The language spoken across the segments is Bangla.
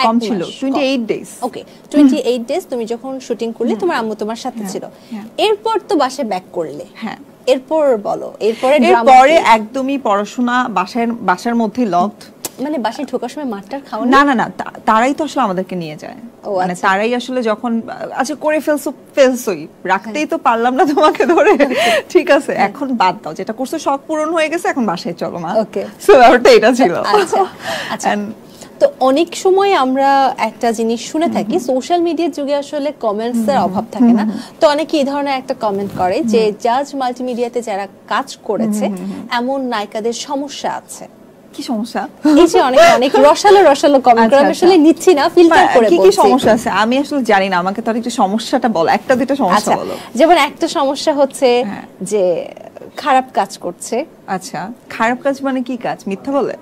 কম ছিল 28 ডেজ ওকে 28 ডেজ তুমি যখন শুটিং করলে তোমার আম্মু তোমার সাথে ছিল এরপর তো বাসায় ব্যাক করলে হ্যাঁ এরপর বলো এরপরে একদমই পড়াশোনা বাসার মধ্যে লকড মানে বাসায় ঢোকার সময় মারটার খাও না না না তারাই তো আসলে আমাদেরকে নিয়ে যায় মানে তারাই আসলে যখন আচ্ছা করে ফেলছোই রাখতেই তো পারলাম না তোমাকে ধরে ঠিক আছে এখন বাদ দাও যেটা করছো শখ পূরণ হয়ে গেছে এখন বাসায় চলো মা ওকে সো ব্যাপারটা এটা ছিল আচ্ছা আচ্ছা তো অনেক সময় আমরা একটা জিনিস শুনে থাকি সোশ্যাল মিডিয়ার যুগে আসলে কমেন্টস এর অভাব থাকে না তো অনেকে এই ধরনের একটা কমেন্ট করে যে জাজ মাল্টিমিডিয়াতে যারা কাজ করেছে এমন নায়িকাদের সমস্যা আছে কি সমস্যা এই যে অনেক রসালো কমেন্ট করে আসলে নিচ্ছি না ফিল্টার করে বলছি কি সমস্যা আছে আমি আসলে জানি না আমাকে তো একটু সমস্যাটা বলো একটা দুটো সমস্যা বলো যেমন একটা সমস্যা হচ্ছে যে খারাপ কাজ করছে আচ্ছা খারাপ কাজ মানে কি কাজ মিথ্যা বলে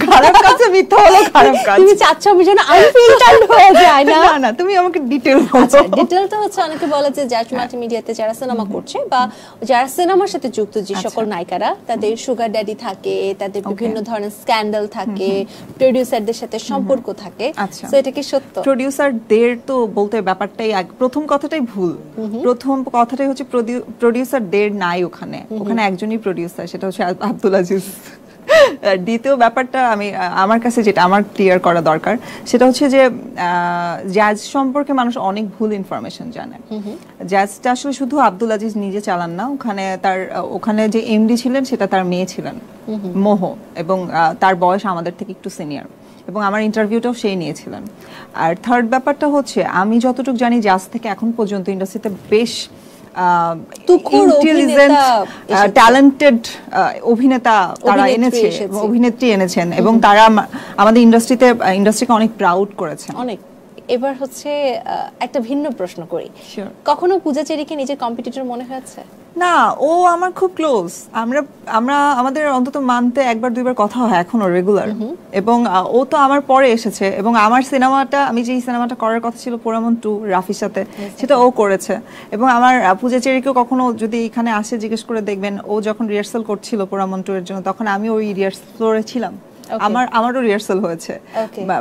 খারাপ কাজে মিথ্যা বলে খারাপ কাজ তুমি চাচ্ছ আমি যেন আনফিল্টার্ড হয়ে যায় না না তুমি আমাকে ডিটেইল বলো আচ্ছা ডিটেইলটা হচ্ছে অনেকে বলে যে জাজ মাল্টিমিডিয়াতে যারা সিনেমা করছে বা যারা সিনেমার সাথে যুক্ত যে সকল নায়িকারা তাদের সুগার ড্যাডি থাকে তাদের বিভিন্ন ধরনের স্ক্যান্ডাল থাকে প্রোডিউসারদের সাথে সম্পর্ক থাকে সো এটা কি সত্য প্রোডিউসারদের তো বলতে ব্যাপারটাই প্রথম কথাটাই ভুল প্রথম কথাটাই হচ্ছে প্রোডিউসারদের নাই ওখানে একজনই প্রোডিউসার সেটা হচ্ছে আব্দুল আজিজ দ্বিতীয় ব্যাপারটা আমার কাছে যেটা আমার ক্লিয়ার করা দরকার সেটা হচ্ছে যে জাজ সম্পর্কে মানুষ অনেক ভুল ইনফরমেশন জানে জাজটা আসলে শুধু আব্দুল আজিজ নিজে চালান না ওখানে যে এমডি ছিলেন সেটা তার মেয়ে ছিলেন মোহ এবং তার বয়স আমাদের থেকে একটু সিনিয়র এবং আমার ইন্টারভিউটাও সেই নিয়েছিলেন আর থার্ড ব্যাপারটা হচ্ছে আমি যতটুকু জানি জাজ থেকে এখন পর্যন্ত ইন্ডাস্ট্রিতে বেশ ইন্টেলিজেন্ট ট্যালেন্টেড অভিনেতা তারা অভিনেত্রী এনেছেন এবং তারা আমাদের ইন্ডাস্ট্রিকে অনেক প্রাউড করেছেন অনেক এবার হচ্ছে একটা ভিন্ন প্রশ্ন করি কখনো পূজা চেরিকে নিজের কম্পিটিটর মনে হয়েছে না ও আমার খুব ক্লোজ আমরা আমাদের অন্তত মানতে একবার দুইবার কথা হয় এখনো রেগুলার এবং ও তো আমার পরে এসেছে এবং আমার সিনেমাটা আমি যেই সিনেমাটা করার কথা ছিল পোড়ামন 2 রাফির সাথে সেটা ও করেছে এবং আমার পূজা চেরিকেও কখনো যদি এখানে আসে জিজ্ঞেস করে দেখবেন ও যখন রিহার্সাল করছিল পোড়ামন 2 এর জন্য তখন আমি ওই রিহার্সালে ছিলাম আমারও রিহার্সাল হয়েছে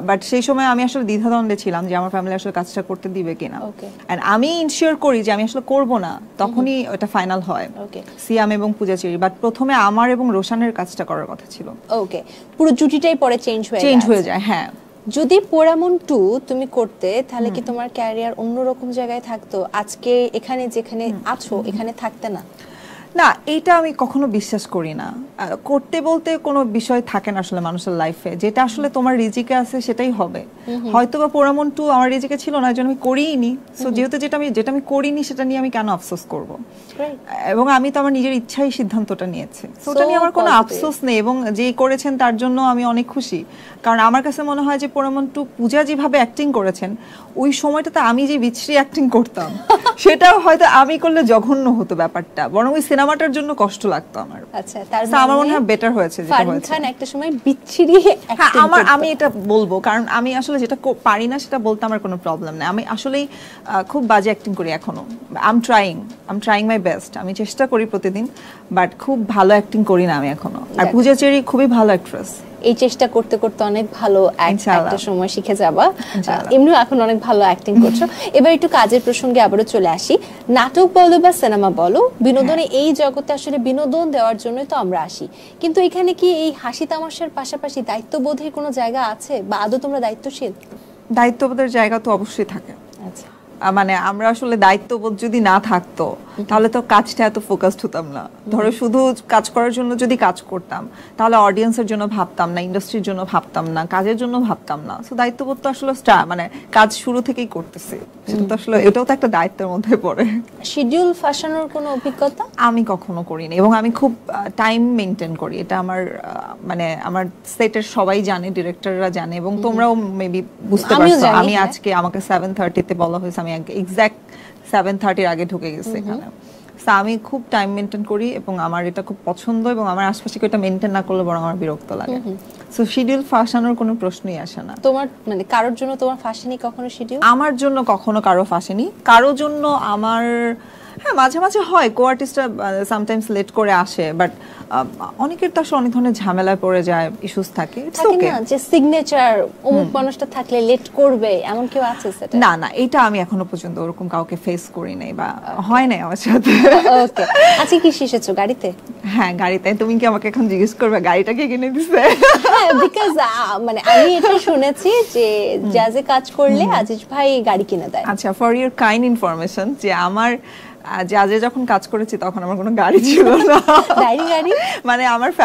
বাট সেই সময় আমি আসলে দ্বিধাদ্বন্দ্বে ছিলাম যে আমার ফ্যামিলি আসলে কাজটা করতে দিবে কিনা এন্ড আমি ইনশিওর করি যে আমি আসলে করব না তখনই এটা ফাইনাল হয় সিয়াম এবং পূজা চেরি বাট প্রথমে আমার এবং রোশানের কাজটা করার কথা ছিল ওকে পুরো জুটিটাই পরে চেঞ্জ হয়ে যায় হ্যাঁ যদি পোড়ামন 2 তুমি করতে তাহলে কি তোমার ক্যারিয়ার অন্যরকম জায়গায় থাকতো আজকে এখানে যেখানে আছো এখানে থাকতে না না এটা আমি কখনো বিশ্বাস করি না করতে বলতে কোনো বিষয় থাকে না আসলে মানুষের লাইফে যেটা আসলে তোমার রিজিকে আছে সেটাই হবে হয়তো বা পোড়ামন 2 আমার রিজিকে ছিল না জন্য আমি করিনি সো যেহেতু যেটা আমি করিনি সেটা নিয়ে আমি কেন আফসোস করব এবং আমি তো আমার নিজের ইচ্ছাই সিদ্ধান্তটা নিয়েছি সো ওটা নিয়ে আমার কোনো আফসোস নেই এবং যে করেছেন তার জন্য আমি অনেক খুশি কারণ আমার কাছে মনে হয় যে পোড়ামন 2 পূজা যেভাবে অ্যাক্টিং করেছেন ওই সময়টাতে আমি যে বিচ্ছিরি অ্যাক্টিং করতাম সেটাও হয়তো আমি করলে জঘন্য হতো ব্যাপারটা বরং ওই সিনেমাটার জন্য কষ্ট লাগতো আমার আচ্ছা তার আমার মনে হয় বেটার হয়েছে যেটা হয়েছে ফারহান খান একটা সময় বিচ্ছিরি অ্যাক্টিং আমি এটা বলবো কারণ আমি আসলে যেটা পারি না সেটা বলতে আমার কোনো প্রবলেম নেই আমি আসলেই খুব বাজে অ্যাক্টিং করি এখনো I am trying my best আমি চেষ্টা করি প্রতিদিন বাট খুব ভালো অ্যাক্টিং করি না আমি এখনো আর পূজা চেরি খুবই ভালো অ্যাক্ট্রেস এই চেষ্টা করতে করতে অনেক ভালো একটা সময় শিখে যাবা এমনিও এখন অনেক ভালো অ্যাক্টিং করছো এবার একটু কাজের প্রসঙ্গে আবারও চলে আসি নাটক বলো বা সিনেমা বলো বিনোদনে এই জগতে আসলে বিনোদন দেওয়ার জন্যই তো আমরা আসি কিন্তু এখানে কি এই হাসি তামাশার পাশাপাশি দায়িত্ববোধের কোনো জায়গা আছে বা আদৌ তোমরা দায়িত্বশীল দায়িত্ববোধের জায়গা তো অবশ্যই থাকে আচ্ছা মানে আমরা আসলে দায়িত্ববোধ যদি না থাকতো তাহলে তো কাজটা এত ফোকাসড হতাম না ধরো শুধু কাজ করার জন্য যদি কাজ করতাম তাহলে অডিয়েন্সের জন্য ভাবতাম না ইন্ডাস্ট্রির জন্য ভাবতাম না কাজের জন্য ভাবতাম না সো দায়িত্ববোধ তো আসলে মানে কাজ শুরু থেকেই করতেছি সেটা তো আসলে এটাও তো একটা দায়িত্বের মধ্যে পড়ে শিডিউল ফাঁসানোর কোনো অভিজ্ঞতা আমি কখনো করিনি এবং আমি খুব টাইম মেইনটেইন করি এটা আমার মানে আমার সেটের সবাই জানে ডিরেক্টররা জানে এবং তোমরাও মেবি বুঝতে পারছো আমি আজকে আমাকে 7:30 তে বলা হয়েছে আমি এক্সাক্ট 7:30 এর আগে ঢুকে গেছি এখানে সো আমি খুব টাইম মেইনটেইন করি এবং আমার এটা খুব পছন্দ এবং আমার আশেপাশে কেউ এটা মেইনটেইন না করলে বরং আমার বিরক্ত লাগে সো শিডিউল ফাঁসানোর কোনো প্রশ্নই আসে না তোমার মানে কারোর জন্য তোমার ফাঁসেনি কখনো শিডিউল আমার জন্য কখনো কারো ফাঁসেনি কারোর জন্য আমার হ্যাঁ মাঝে মাঝে হয়, কো আর্টিস্টরা সামটাইমস লেট করে আসে, বাট অনেকের তো আসলে অনেক ধরনের ঝামেলায় পড়ে যায়, ইস্যুস থাকে, ইটস থাকে ওকে। না যে সিগনেচার অমুক মানুষটা থাকলে লেট করবে, এমন কেউ আছে সেটা? না না, এটা আমি এখনো পর্যন্ত ওরকম কাউকে ফেস করি নাই বা হয় নাই আমার সাথে। ওকে, আজকে কি শিখেছো গাড়িতে? হ্যাঁ গাড়িতে। তুমি কি আমাকে এখন জিজ্ঞেস করবে গাড়িটা কে কিনে দিছে? হ্যাঁ, বিকজ মানে আমি এটা শুনেছি যে জাজে কাজ করলে আজিজ ভাই গাড়ি কিনে দেয়। আচ্ছা, ফর ইউর কাইন্ড ইনফরমেশন, যে আমার জাজে যখন কাজ করেছি তখন আমার কোনো গাড়ি ছিল না। গাড়ি মানে আমার